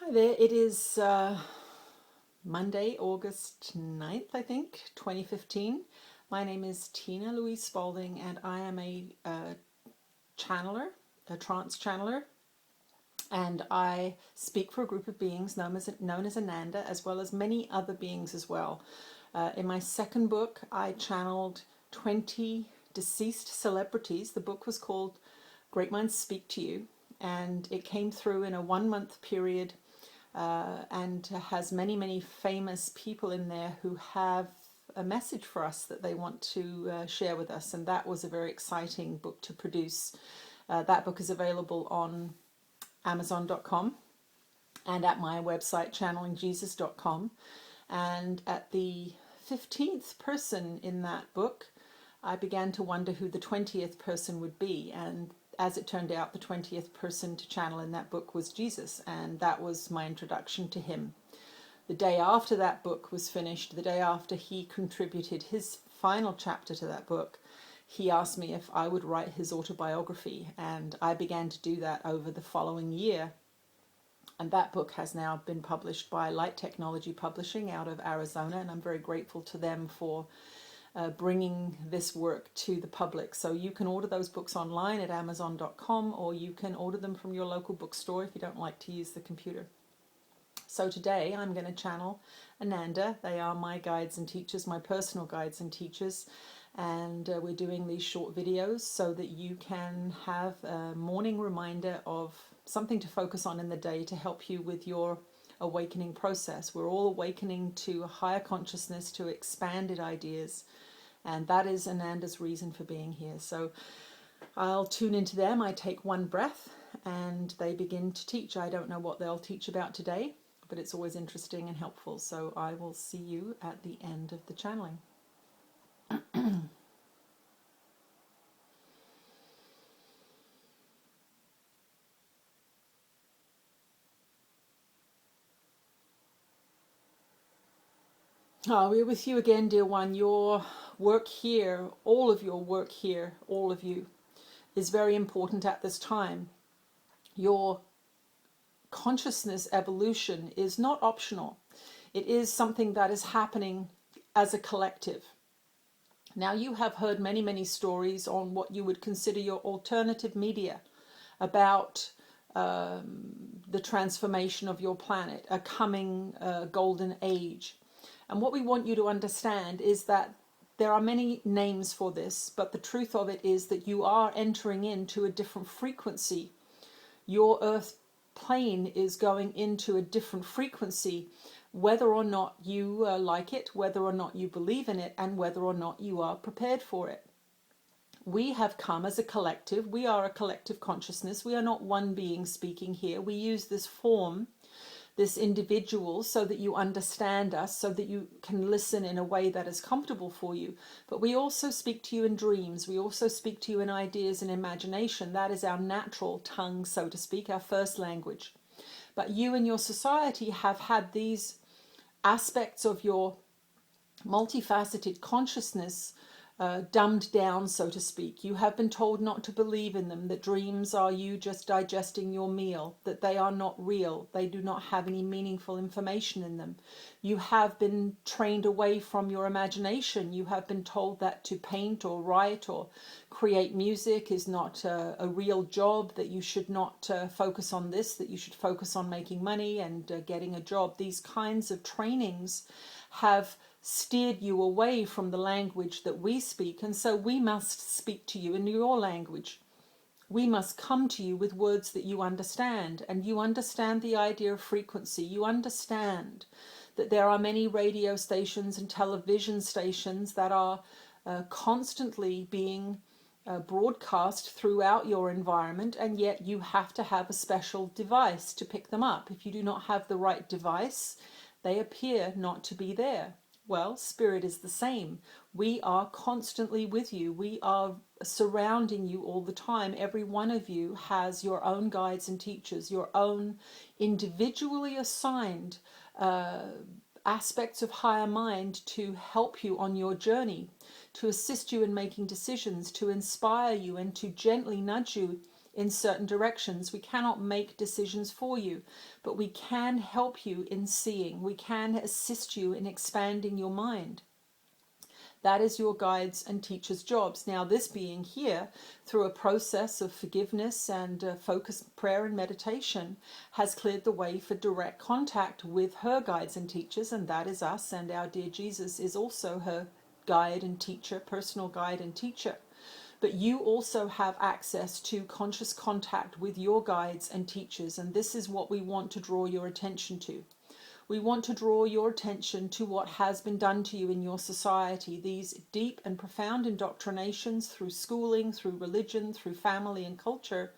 Hi there, it is Monday, August 9th, I think, 2015. My name is Tina Louise Spalding and I am a channeler, a trance channeler, and I speak for a group of beings known as Ananda, as well as many other beings as well. In my second book, I channeled 20 deceased celebrities. The book was called Great Minds Speak to You, and it came through in a 1 month period and has many, many famous people in there who have a message for us that they want to share with us. And that was a very exciting book to produce. That book is available on Amazon.com and at my website, channelingjesus.com. And at the 15th person in that book, I began to wonder who the 20th person would be. And as it turned out, the 20th person to channel in that book was Jesus, and that was my introduction to him. The day after that book was finished, the day after he contributed his final chapter to that book, he asked me if I would write his autobiography, and I began to do that over the following year. And that book has now been published by Light Technology Publishing out of Arizona, and I'm very grateful to them for bringing this work to the public. So you can order those books online at Amazon.com, or you can order them from your local bookstore if you don't like to use the computer. So today I'm going to channel Ananda. They are my guides and teachers, my personal guides and teachers, and we're doing these short videos so that you can have a morning reminder of something to focus on in the day to help you with your awakening process. We're all awakening to a higher consciousness, to expanded ideas, and that is Ananda's reason for being here. So I'll tune into them. I take one breath and they begin to teach. I don't know what they'll teach about today, but it's always interesting and helpful. So I will see you at the end of the channeling. We're with you again, dear one. Your work here, all of your work here, all of you, is very important at this time. Your consciousness evolution is not optional. It is something that is happening as a collective. Now, you have heard many, many stories on what you would consider your alternative media about the transformation of your planet, a coming golden age. And what we want you to understand is that there are many names for this, but the truth of it is that you are entering into a different frequency. Your earth plane is going into a different frequency, whether or not you like it, whether or not you believe in it, and whether or not you are prepared for it. We have come as a collective. We are a collective consciousness. We are not one being speaking here. We use this form, this individual, so that you understand us, so that you can listen in a way that is comfortable for you. But we also speak to you in dreams. We also speak to you in ideas and imagination. That is our natural tongue, so to speak, our first language. But you and your society have had these aspects of your multifaceted consciousness dumbed down, so to speak. You have been told not to believe in them, that dreams are you just digesting your meal, that they are not real, they do not have any meaningful information in them. You have been trained away from your imagination. You have been told that to paint or write or create music is not a real job, that you should not focus on this, that you should focus on making money and getting a job. These kinds of trainings have steered you away from the language that we speak, and so we must speak to you in your language. We must come to you with words that you understand, and you understand the idea of frequency. You understand that there are many radio stations and television stations that are constantly being broadcast throughout your environment, and yet you have to have a special device to pick them up. If you do not have the right device, they appear not to be there. Well, spirit is the same. We are constantly with you. We are surrounding you all the time. Every one of you has your own guides and teachers, your own individually assigned aspects of higher mind to help you on your journey, to assist you in making decisions, to inspire you and to gently nudge you in certain directions. We cannot make decisions for you, but we can help you in seeing. We can assist you in expanding your mind. That is your guides and teachers' jobs. Now, this being here through a process of forgiveness and focused prayer and meditation has cleared the way for direct contact with her guides and teachers, and that is us, and our dear Jesus is also her guide and teacher, personal guide and teacher. But you also have access to conscious contact with your guides and teachers, and this is what we want to draw your attention to. We want to draw your attention to what has been done to you in your society, these deep and profound indoctrinations through schooling, through religion, through family and culture,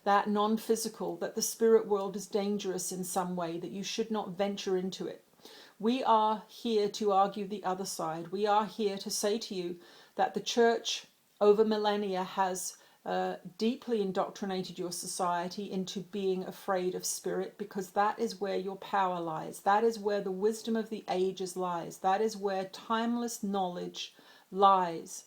that non-physical, that the spirit world is dangerous in some way, that you should not venture into it. We are here to argue the other side. We are here to say to you that the church over millennia has deeply indoctrinated your society into being afraid of spirit, because that is where your power lies. That is where the wisdom of the ages lies. That is where timeless knowledge lies.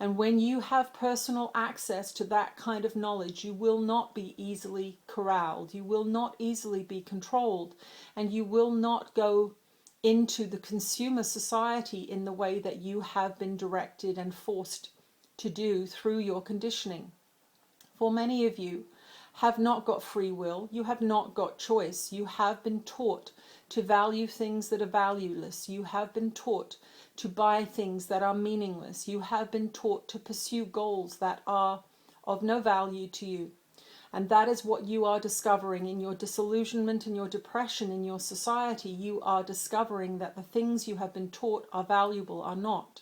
And when you have personal access to that kind of knowledge, you will not be easily corralled. You will not easily be controlled. And you will not go into the consumer society in the way that you have been directed and forced to do through your conditioning. For many of you have not got free will, you have not got choice, you have been taught to value things that are valueless, you have been taught to buy things that are meaningless, you have been taught to pursue goals that are of no value to you. And that is what you are discovering in your disillusionment and your depression in your society. You are discovering that the things you have been taught are valuable are not.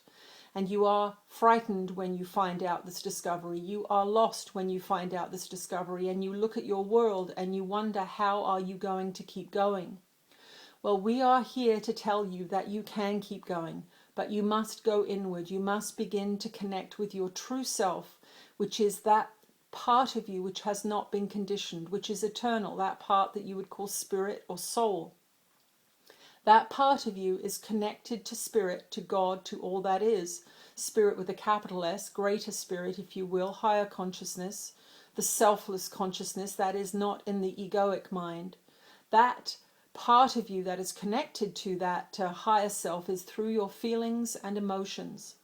And you are frightened when you find out this discovery. You are lost when you find out this discovery, and you look at your world and you wonder, how are you going to keep going? Well, we are here to tell you that you can keep going, but you must go inward. You must begin to connect with your true self, which is that part of you which has not been conditioned, which is eternal, that part that you would call spirit or soul. That part of you is connected to spirit, to God, to all that is. Spirit with a capital S, greater spirit, if you will, higher consciousness, the selfless consciousness that is not in the egoic mind. That part of you that is connected to that higher self is through your feelings and emotions.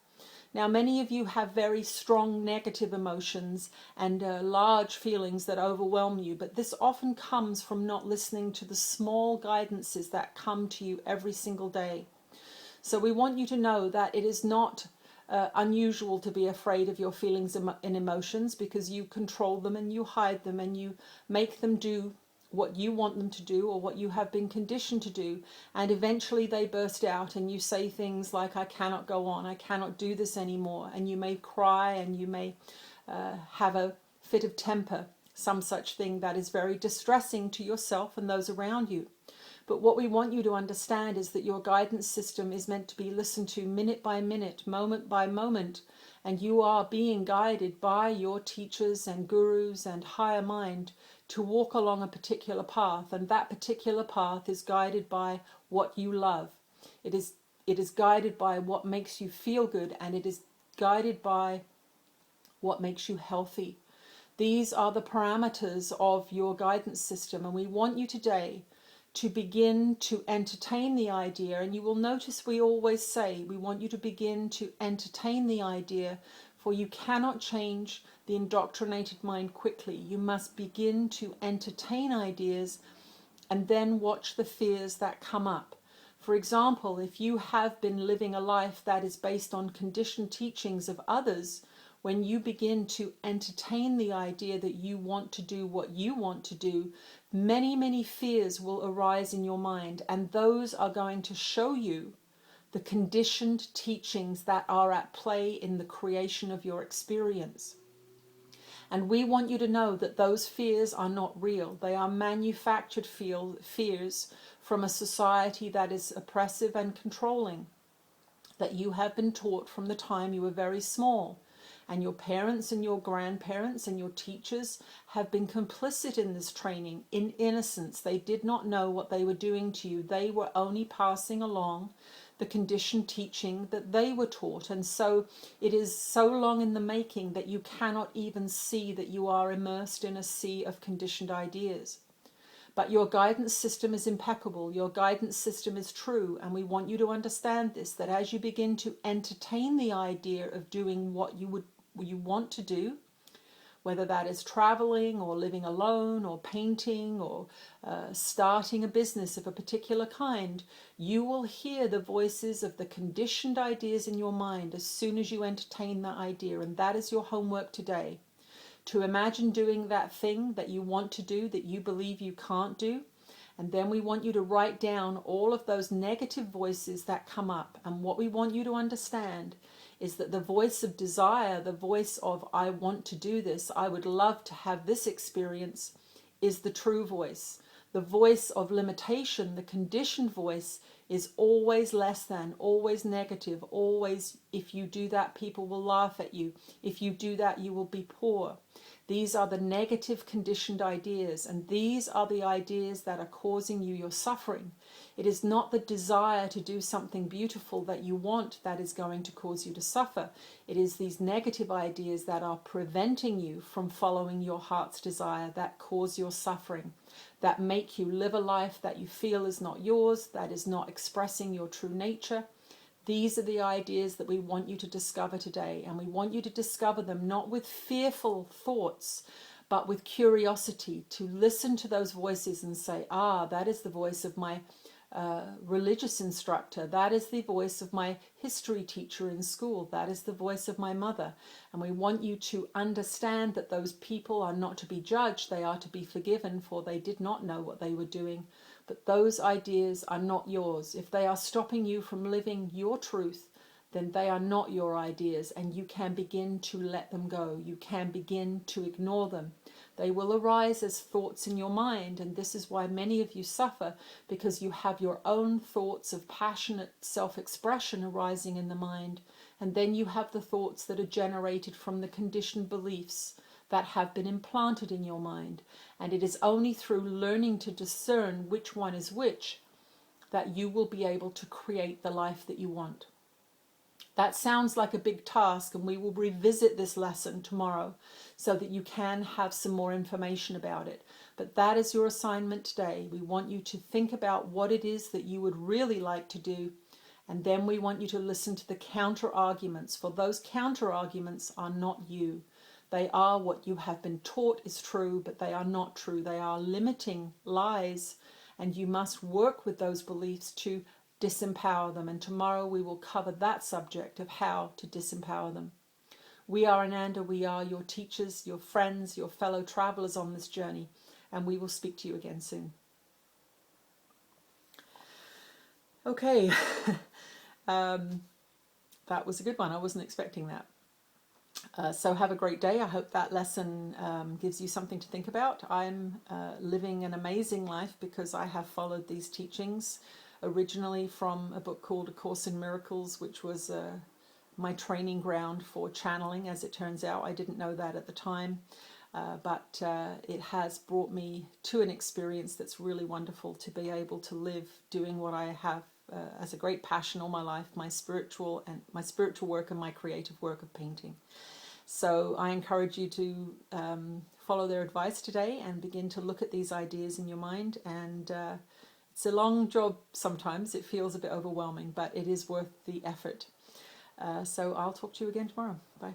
Now, many of you have very strong negative emotions and large feelings that overwhelm you, but this often comes from not listening to the small guidances that come to you every single day. So we want you to know that it is not unusual to be afraid of your feelings and emotions, because you control them and you hide them and you make them do what you want them to do or what you have been conditioned to do, and eventually they burst out and you say things like, I cannot go on, I cannot do this anymore, and you may cry and you may have a fit of temper, some such thing that is very distressing to yourself and those around you. But what we want you to understand is that your guidance system is meant to be listened to minute by minute, moment by moment, and you are being guided by your teachers and gurus and higher mind to walk along a particular path, and that particular path is guided by what you love. It is guided by what makes you feel good, and it is guided by what makes you healthy. These are the parameters of your guidance system, and we want you today to begin to entertain the idea. And you will notice we always say we want you to begin to entertain the idea, for you cannot change the indoctrinated mind quickly. You must begin to entertain ideas and then watch the fears that come up. For example, if you have been living a life that is based on conditioned teachings of others, when you begin to entertain the idea that you want to do what you want to do, many, many fears will arise in your mind, and those are going to show you the conditioned teachings that are at play in the creation of your experience. And we want you to know that those fears are not real. They are manufactured fears from a society that is oppressive and controlling, that you have been taught from the time you were very small. And your parents and your grandparents and your teachers have been complicit in this training in innocence. They did not know what they were doing to you. They were only passing along the conditioned teaching that they were taught. And so it is so long in the making that you cannot even see that you are immersed in a sea of conditioned ideas. But your guidance system is impeccable. Your guidance system is true. And we want you to understand this, that as you begin to entertain the idea of doing what you want to do, whether that is traveling or living alone or painting or starting a business of a particular kind, you will hear the voices of the conditioned ideas in your mind as soon as you entertain that idea. And that is your homework today. To imagine doing that thing that you want to do that you believe you can't do. And then we want you to write down all of those negative voices that come up. And what we want you to understand is that the voice of desire, the voice of I want to do this, I would love to have this experience, is the true voice. The voice of limitation, the conditioned voice, is always less than, always negative, always if you do that people will laugh at you, if you do that you will be poor. These are the negative conditioned ideas, and these are the ideas that are causing you your suffering. It is not the desire to do something beautiful that you want that is going to cause you to suffer. It is these negative ideas that are preventing you from following your heart's desire that cause your suffering, that make you live a life that you feel is not yours, that is not expressing your true nature. These are the ideas that we want you to discover today, and we want you to discover them not with fearful thoughts, but with curiosity, to listen to those voices and say, that is the voice of my religious instructor, that is the voice of my history teacher in school, that is the voice of my mother. And we want you to understand that those people are not to be judged, they are to be forgiven, for they did not know what they were doing. But those ideas are not yours. If they are stopping you from living your truth, then they are not your ideas, and you can begin to let them go. You can begin to ignore them. They will arise as thoughts in your mind, and this is why many of you suffer, because you have your own thoughts of passionate self-expression arising in the mind, and then you have the thoughts that are generated from the conditioned beliefs that have been implanted in your mind. And it is only through learning to discern which one is which that you will be able to create the life that you want. That sounds like a big task, and we will revisit this lesson tomorrow so that you can have some more information about it. But that is your assignment today. We want you to think about what it is that you would really like to do, and then we want you to listen to the counter arguments, for those counter arguments are not you. They are what you have been taught is true, but they are not true. They are limiting lies, and you must work with those beliefs to disempower them. And tomorrow we will cover that subject of how to disempower them. We are Ananda. We are your teachers, your friends, your fellow travelers on this journey, and we will speak to you again soon. Okay, that was a good one. I wasn't expecting that. So have a great day. I hope that lesson gives you something to think about. I'm living an amazing life because I have followed these teachings originally from a book called A Course in Miracles, which was my training ground for channeling, as it turns out. I didn't know that at the time, but it has brought me to an experience that's really wonderful, to be able to live doing what I have as a great passion all my life, my spiritual work and my creative work of painting. So I encourage you to follow their advice today and begin to look at these ideas in your mind. And it's a long job sometimes. It feels a bit overwhelming, but it is worth the effort. So I'll talk to you again tomorrow. Bye.